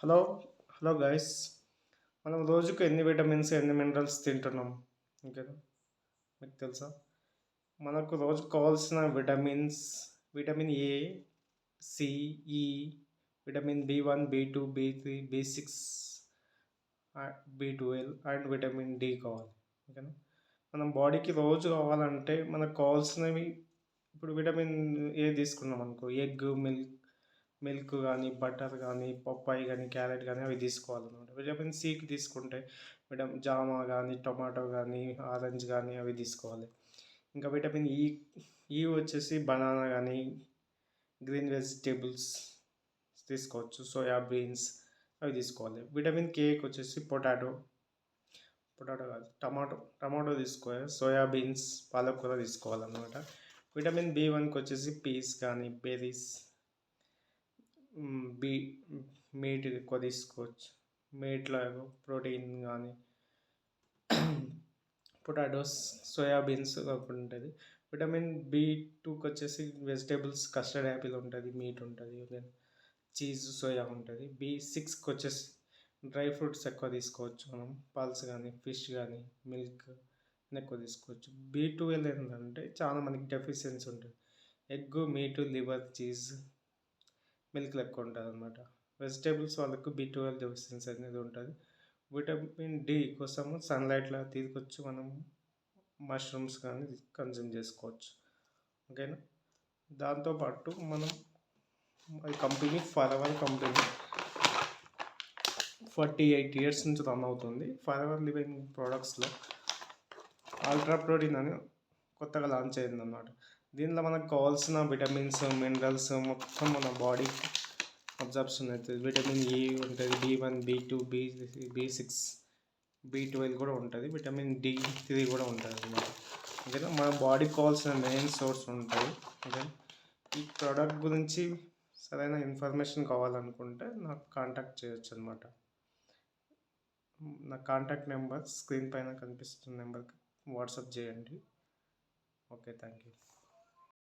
Hello hello guys. మనం రోజుకు ఎన్ని విటమిన్స్ ఎన్ని మినరల్స్ తింటున్నాం ఓకేనా? మీకు తెలుసా? మనకు రోజుకు కావాల్సిన vitamins: vitamin A, C, E, vitamin B1, B2, B3, B6, B12 and vitamin D కావాలి. ఓకేనా? మనం బాడీకి రోజు కావాలంటే మనకు కావాల్సినవి. ఇప్పుడు విటమిన్ ఏ తీసుకున్నాం అనుకో, ఎగ్, మిల్క్ కానీ, బటర్ కానీ, పప్పాయి కానీ, క్యారెట్ కానీ అవి తీసుకోవాలన్నమాట. విటమిన్ సికి తీసుకుంటే జామ కానీ, టొమాటో కానీ, ఆరెంజ్ కానీ అవి తీసుకోవాలి. ఇంకా విటమిన్ ఈ వచ్చేసి బనానా కానీ, గ్రీన్ వెజిటేబుల్స్ తీసుకోవచ్చు, సోయా బీన్స్ అవి తీసుకోవాలి. విటమిన్ కేకి వచ్చేసి పొటాటో కాదు, టమాటో తీసుకోవాలి. సోయా బీన్స్, పాలకూర తీసుకోవాలన్నమాట. విటమిన్ B1కి వచ్చేసి పీస్ కానీ, బెర్రీస్, బీ మీట్ ఎక్కువ తీసుకోవచ్చు. మీట్లో ప్రోటీన్ కానీ, పొటాటోస్, సోయాబీన్స్ ఒకటి ఉంటుంది. విటమిన్ B2కి వచ్చేసి వెజిటేబుల్స్, కస్టర్డ్ యాపిల్ ఉంటుంది, మీట్ ఉంటుంది, చీజ్, సోయా ఉంటుంది. B6కి వచ్చేసి డ్రై ఫ్రూట్స్ ఎక్కువ తీసుకోవచ్చు. మనం పల్స్ కానీ, ఫిష్ కానీ, మిల్క్ ఎక్కువ తీసుకోవచ్చు. B12 ఏంటంటే చాలా మనకి డెఫిషియన్సీ ఉంటుంది. ఎగ్, మీటు, లివర్, చీజ్, మిల్క్లో ఎక్కువ ఉంటుంది అనమాట. వెజిటేబుల్స్ వాళ్ళకు B12 డెఫిషియన్సీ అనేది ఉంటుంది. విటమిన్ డి కోసము సన్లైట్లో తీసుకోవచ్చు. మనం మష్రూమ్స్ కానీ కన్జ్యూమ్ చేసుకోవచ్చు. ఓకేనా? దాంతోపాటు మనం కంపెనీ ఫరెవర్ కంపెనీ 48 ఇయర్స్ నుంచి రన్ అవుతుంది. ఫరెవర్ లివింగ్ ప్రోడక్ట్స్లో అల్ట్రా ప్రోటీన్ అని కొత్తగా లాంచ్ అయిందన్నమాట. దీనిలో మనకు కావాల్సిన విటమిన్స్, మినరల్స్ మొత్తం మన బాడీకి అబ్జర్ప్షన్ అవుతుంది. విటమిన్ ఏ ఉంటుంది, B1, B2, B6, B12 కూడా ఉంటుంది, విటమిన్ D3 కూడా ఉంటుంది అన్నమాట. ఓకేనా? మన బాడీకి కావాల్సిన మెయిన్ సోర్స్ ఉంటుంది. ఓకే, ఈ ప్రోడక్ట్ గురించి సరైన ఇన్ఫర్మేషన్ కావాలనుకుంటే నాకు కాంటాక్ట్ చేయొచ్చు అనమాట. నా కాంటాక్ట్ నెంబర్ స్క్రీన్ పైన కనిపిస్తున్న నెంబర్కి వాట్సాప్ చేయండి. Okay, thank you.